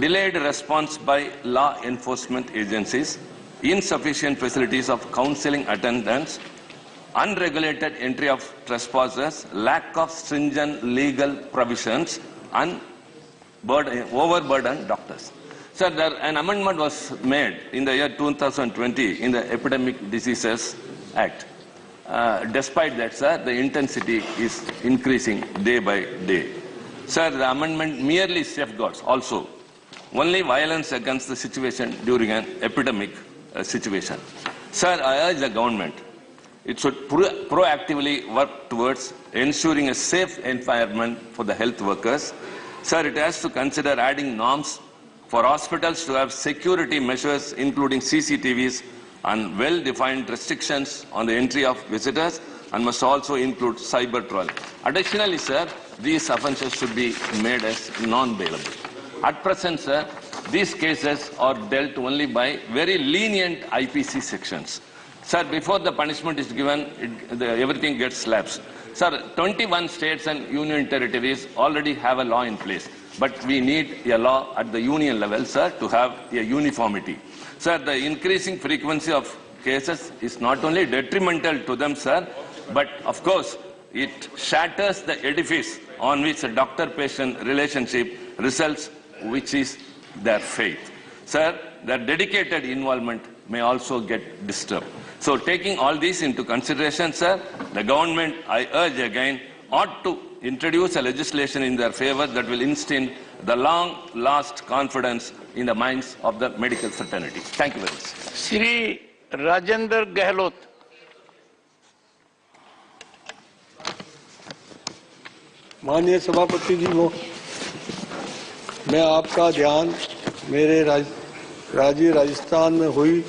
delayed response by law enforcement agencies, insufficient facilities of counseling attendance, unregulated entry of trespassers, lack of stringent legal provisions, and overburdened doctors. Sir, an amendment was made in the year 2020 in the Epidemic Diseases Act, despite that, sir, the intensity is increasing day by day. Sir, the amendment merely safeguards also only violence against the situation during an epidemic situation. Sir, I urge the government, it should proactively work towards ensuring a safe environment for the health workers. Sir, it has to consider adding norms for hospitals to have security measures, including CCTVs and well-defined restrictions on the entry of visitors, and must also include cyber trial. Additionally, sir, these offences should be made as non-bailable. At present, sir, these cases are dealt only by very lenient IPC sections. Sir, before the punishment is given, everything gets lapsed. Sir, 21 states and union territories already have a law in place, but we need a law at the union level, sir, to have a uniformity. Sir, the increasing frequency of cases is not only detrimental to them, sir, but of course, it shatters the edifice on which a doctor-patient relationship results, which is their faith. Sir, their dedicated involvement may also get disturbed. So taking all these into consideration, sir, the government, I urge again, ought to introduce a legislation in their favor that will instill the long-last confidence in the minds of the medical fraternity. Thank you very much. Shri Rajendra Gehlot. माननीय सभापति जी, मैं आपका ध्यान मेरे राज्य राजस्थान में हुई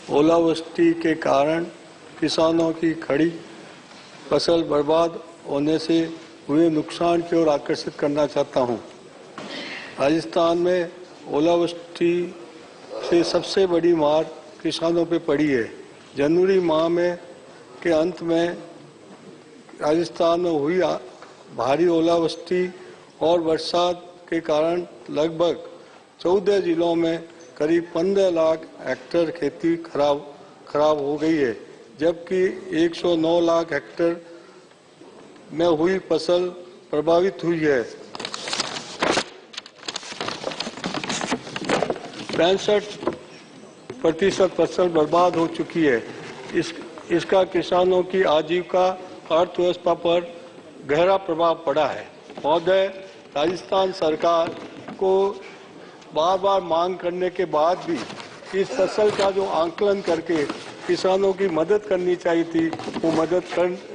ओलावृष्टि के कारण किसानों की खड़ी फसल बर्बाद होने से हुए नुकसान की ओर आकर्षित करना चाहता हूं। राजस्थान में ओलावृष्टि से सबसे बड़ी मार किसानों पे पड़ी है। जनवरी माह में के अंत में राजस्थान में हुई भारी ओलावृष्टि और बरसात के कारण लगभग 14 जिलों में करीब 15 लाख हेक्टेयर खेती खराब हो गई है, जबकि 109 लाख हेक्टेयर में हुई फसल प्रभावित हुई है। 65% फसल बर्बाद हो चुकी है। इसका किसानों की आजीविका अर्थव्यवस्था पर गहरा प्रभाव पड़ा है। महोदय, राजस्थान सरकार को बार-बार मांग करने के बाद भी इस फसल का जो आंकलन करके किसानों की मदद करनी चाहिए थी, वो मदद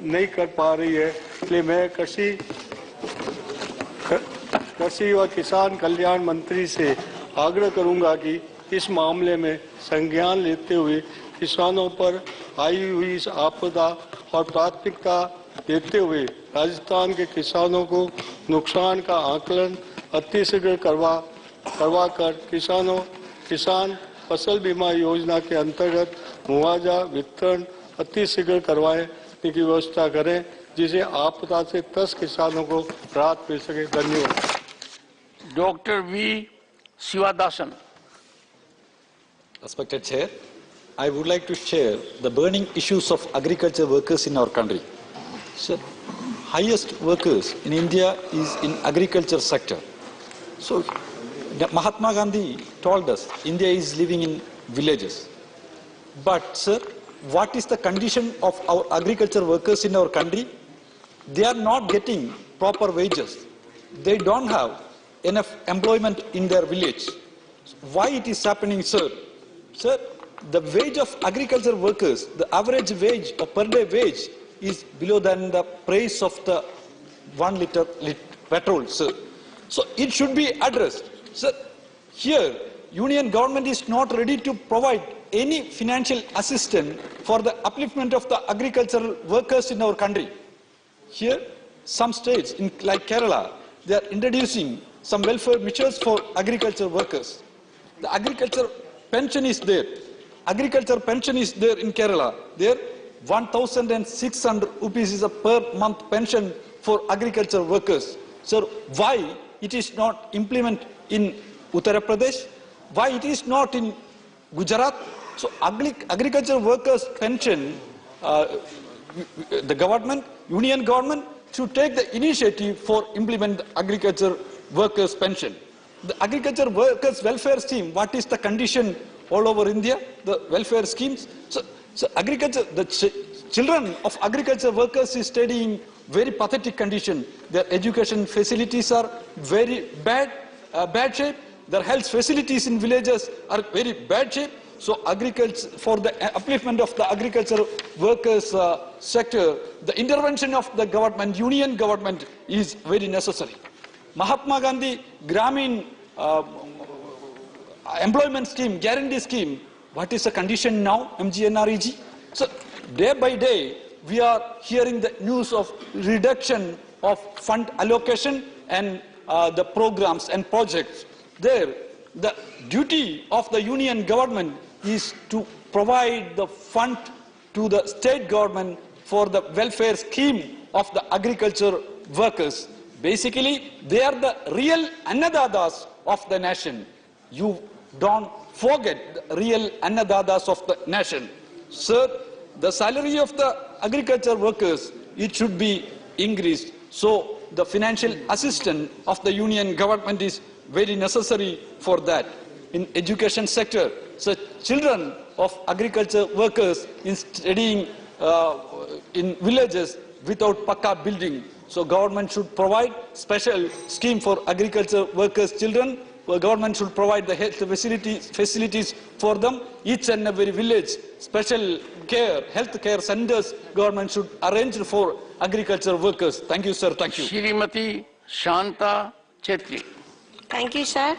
नहीं कर पा रही है। इसलिए मैं कृषि व किसान कल्याण मंत्री से आग्रह करूंगा कि इस मामले में संज्ञान लेते हुए किसानों पर आई हुई इस आपदा और प्राथमिकता देते हुए राजस्थान के किसानों को नुकसान का आकलन अतिशीघ्र करवाकर किसान फसल बीमा योजना के अंतर्गत मुआवजा वितरण अतिशीघ्र करवाने की व्यवस्था करें, जिसे आपदा से त्रस्त किसानों को राहत मिल सके। धन्यवाद। Doctor V Sivadasan. Respected Chair, I would like to share the burning issues of agriculture workers in our country. Sir, highest workers in India is in agriculture sector. So, Mahatma Gandhi told us India is living in villages. But, sir, what is the condition of our agriculture workers in our country? They are not getting proper wages. They don't have enough employment in their village. Why it is happening, sir? Sir, the wage of agriculture workers, the average wage or per day wage is below than the price of the 1 liter petrol, sir. So it should be addressed. Sir, here, union government is not ready to provide any financial assistance for the upliftment of the agricultural workers in our country. Here, some states, like Kerala, they are introducing some welfare measures for agriculture workers. The agriculture pension is there. Agriculture pension is there in Kerala. There, 1,600 rupees is a per month pension for agriculture workers. So why it is not implemented in Uttar Pradesh? Why it is not in Gujarat? So agriculture workers pension, the government, union government should take the initiative for implement the agriculture workers pension. The agriculture workers welfare scheme, what is the condition all over India, the welfare schemes? So agriculture, the children of agriculture workers is studying very pathetic condition. Their education facilities are very bad shape. Their health facilities in villages are very bad shape. So agriculture, for the upliftment of the agriculture workers sector, the intervention of the government, union government, is very necessary. Mahatma Gandhi Gramin employment scheme, guarantee scheme, what is the condition now, MGNREG? So day by day, we are hearing the news of reduction of fund allocation and the programs and projects. There, the duty of the union government is to provide the fund to the state government for the welfare scheme of the agriculture workers. Basically, they are the real annadatas of the nation. You don't forget the real annadatas of the nation. Sir, the salary of the agriculture workers, it should be increased. So the financial assistance of the union government is very necessary for that. In education sector, so children of agriculture workers in studying in villages without pakka building. So government should provide special scheme for agriculture workers' children. Well, government should provide the health facilities for them. Each and every village, special care, health care centers, government should arrange for agriculture workers. Thank you, sir. Thank you. Shrimati Shanta Chetri. Thank you, sir.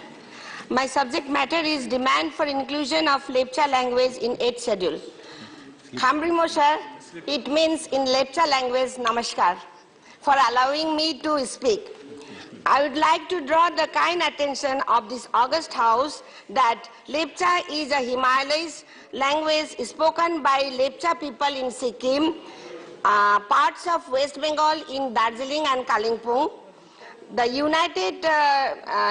My subject matter is demand for inclusion of Lepcha language in 8th schedule. Khamrimo, sir, it means in Lepcha language, namaskar, for allowing me to speak. I would like to draw the kind attention of this august house that Lepcha is a Himalayas language spoken by Lepcha people in Sikkim, parts of West Bengal in Darjeeling and Kalimpong. The United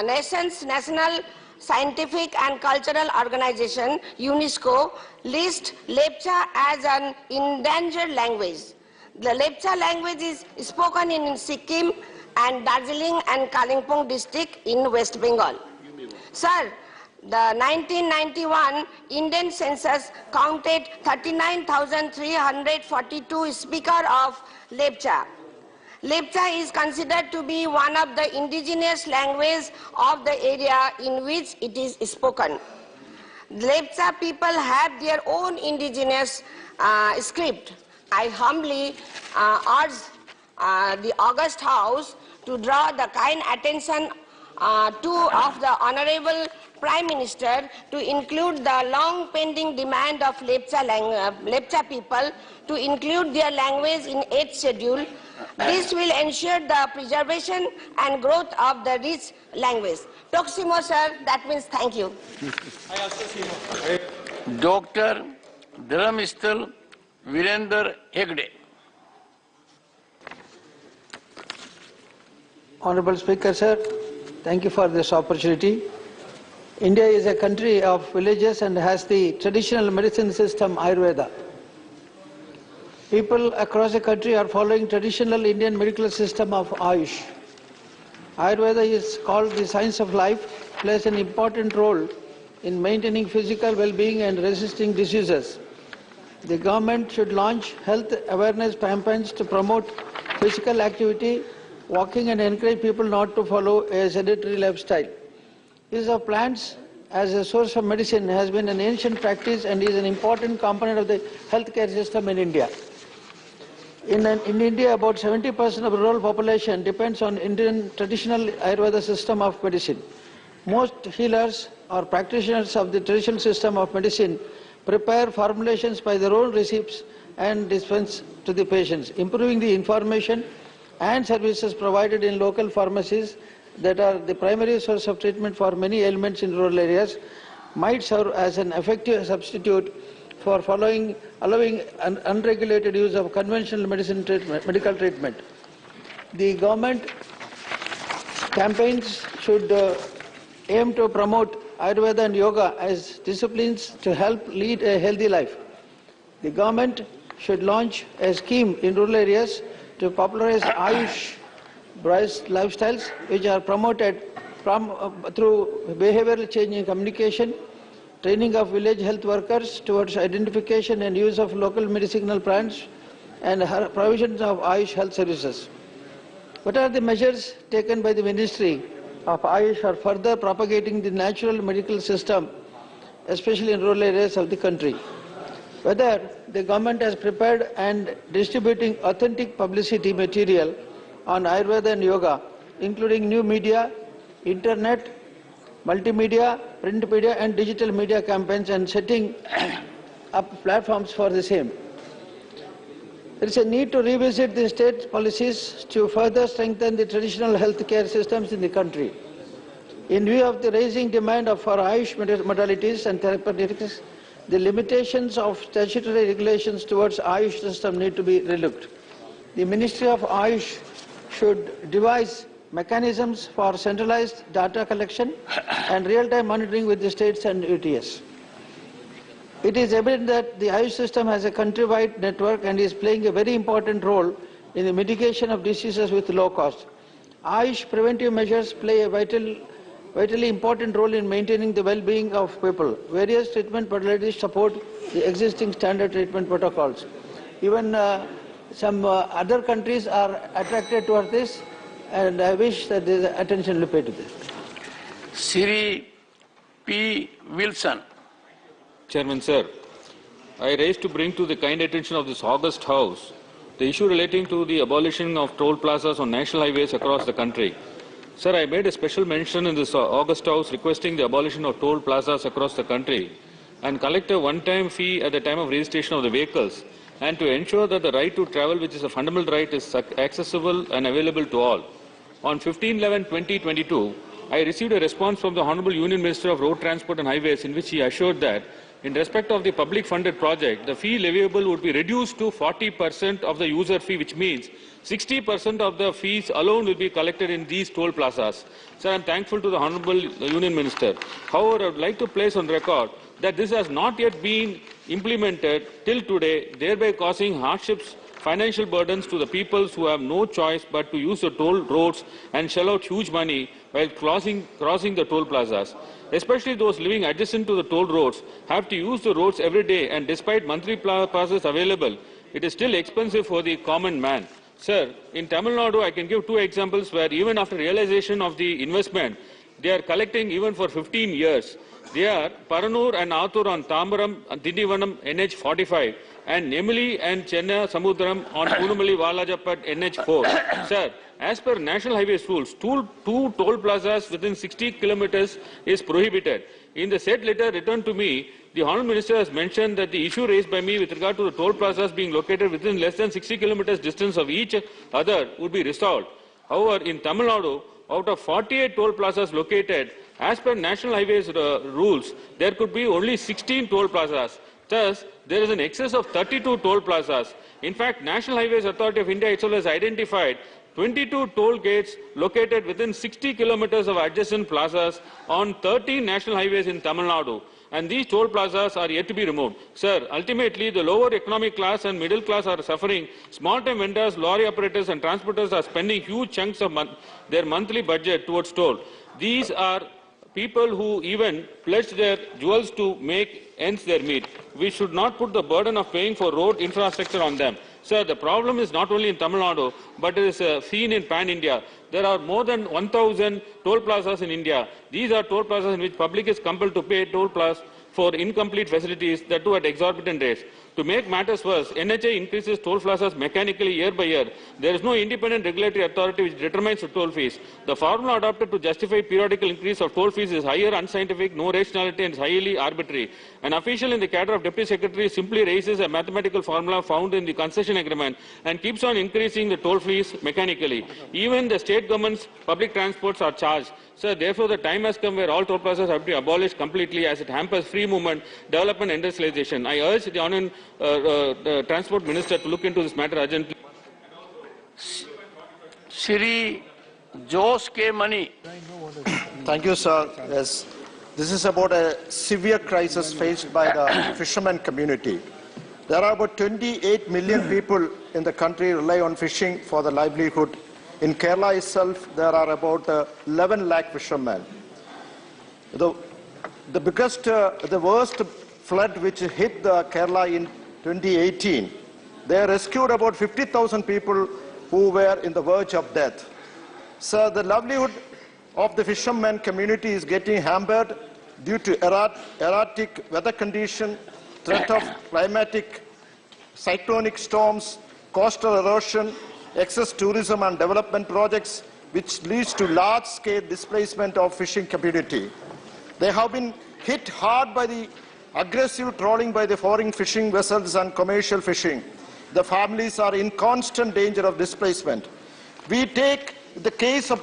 Nations National Scientific and Cultural Organization, UNESCO, lists Lepcha as an endangered language. The Lepcha language is spoken in Sikkim and Darjeeling and Kalimpong district in West Bengal. Sir, the 1991 Indian census counted 39,342 speakers of Lepcha. Lepcha is considered to be one of the indigenous languages of the area in which it is spoken. Lepcha people have their own indigenous script. I humbly urge the August House to draw the kind attention of the Honorable Prime Minister to include the long pending demand of Lepcha people to include their language in 8th schedule. This will ensure the preservation and growth of the rich language. Toksimo, sir, that means thank you. Dr. Dharamistal Virender Hegde. Honorable Speaker, sir, thank you for this opportunity. India is a country of villages and has the traditional medicine system Ayurveda. People across the country are following traditional Indian medical system of Ayush. Ayurveda is called the science of life, plays an important role in maintaining physical well-being and resisting diseases. The government should launch health awareness campaigns to promote physical activity, walking, and encourage people not to follow a sedentary lifestyle. Use of plants as a source of medicine has been an ancient practice and is an important component of the healthcare system in India. In India, about 70% of rural population depends on Indian traditional Ayurveda system of medicine. Most healers or practitioners of the traditional system of medicine prepare formulations by their own recipes and dispense to the patients, improving the information and services provided in local pharmacies that are the primary source of treatment for many ailments in rural areas might serve as an effective substitute for allowing unregulated use of conventional medical treatment. The government campaigns should aim to promote Ayurveda and Yoga as disciplines to help lead a healthy life. The government should launch a scheme in rural areas to popularize Ayush-based lifestyles which are promoted through behavioral change in communication, training of village health workers towards identification and use of local medicinal plants, and provisions of Ayush health services. What are the measures taken by the Ministry of Ayush for further propagating the natural medical system, especially in rural areas of the country? Whether the government has prepared and distributing authentic publicity material on Ayurveda and Yoga, including new media, internet, multimedia, print media and digital media campaigns, and setting up platforms for the same. There is a need to revisit the state policies to further strengthen the traditional healthcare systems in the country. In view of the rising demand for Ayush modalities and therapeutics, the limitations of statutory regulations towards Ayush system need to be relooked. The Ministry of Ayush should devise mechanisms for centralized data collection and real-time monitoring with the states and UTS. It is evident that the Ayush system has a countrywide network and is playing a very important role in the mitigation of diseases with low cost. Ayush preventive measures play a vitally important role in maintaining the well-being of people. Various treatment modalities support the existing standard treatment protocols. Even some other countries are attracted towards this, and I wish that there is attention will be paid to this. Siri P. Wilson. Chairman, sir, I raise to bring to the kind attention of this August House the issue relating to the abolition of toll plazas on national highways across the country. Sir, I made a special mention in this August House requesting the abolition of toll plazas across the country and collect a one-time fee at the time of registration of the vehicles, and to ensure that the right to travel, which is a fundamental right, is accessible and available to all. On 15/11/2022, I received a response from the Honourable Union Minister of Road Transport and Highways in which he assured that in respect of the public-funded project, the fee leviable would be reduced to 40% of the user fee, which means 60% of the fees alone will be collected in these toll plazas. Sir, I am thankful to the Honourable Union Minister. However, I would like to place on record that this has not yet been implemented till today, thereby causing hardships, financial burdens to the peoples who have no choice but to use the toll roads and shell out huge money while crossing the toll plazas. Especially those living adjacent to the toll roads have to use the roads every day, and despite monthly passes available, it is still expensive for the common man. Sir, in Tamil Nadu, I can give two examples where even after realization of the investment, they are collecting even for 15 years. They are Paranur and Athur on Tambaram, Dindivanam, NH 45, and Nemili and Chennai Samudram on Punumali Valajapat, NH 4. Sir, as per National Highways rules, two toll plazas within 60 kilometers is prohibited. In the said letter returned to me, the Honourable Minister has mentioned that the issue raised by me with regard to the toll plazas being located within less than 60 kilometers distance of each other would be resolved. However, in Tamil Nadu, out of 48 toll plazas located, as per National Highways rules, there could be only 16 toll plazas. Thus, there is an excess of 32 toll plazas. In fact, National Highways Authority of India itself has identified 22 toll gates located within 60 kilometers of adjacent plazas on 13 national highways in Tamil Nadu. And these toll plazas are yet to be removed. Sir, ultimately, the lower economic class and middle class are suffering. Small-time vendors, lorry operators and transporters are spending huge chunks of their monthly budget towards toll. These are people who even pledge their jewels to make ends their meet. We should not put the burden of paying for road infrastructure on them. Sir, the problem is not only in Tamil Nadu, but it is seen in pan-India. There are more than 1,000 toll plazas in India. These are toll plazas in which public is compelled to pay toll plazas for incomplete facilities that do at exorbitant rates. To make matters worse, NHA increases toll plazas mechanically year by year. There is no independent regulatory authority which determines the toll fees. The formula adopted to justify periodical increase of toll fees is higher unscientific, no rationality and is highly arbitrary. An official in the cadre of Deputy Secretary simply raises a mathematical formula found in the concession agreement and keeps on increasing the toll fees mechanically. Even the state government's public transports are charged. Sir, therefore, the time has come where all toll plazas have to be abolished completely, as it hampers free movement, development and industrialization. I urge the Honourable Transport Minister to look into this matter urgently. Shri Jose K. Mani. Thank you, sir. Yes, this is about a severe crisis faced by the fishermen community. There are about 28 million people in the country rely on fishing for their livelihood. In Kerala itself, there are about 11 lakh fishermen. The worst flood which hit Kerala in 2018 They rescued about 50,000 people who were in the verge of death. Sir, the livelihood of the fishermen community is getting hampered due to erratic weather conditions, threat of climatic cyclonic storms, coastal erosion, excess tourism and development projects, which leads to large-scale displacement of fishing community. They have been hit hard by the aggressive trawling by the foreign fishing vessels and commercial fishing. The families are in constant danger of displacement. We take the case of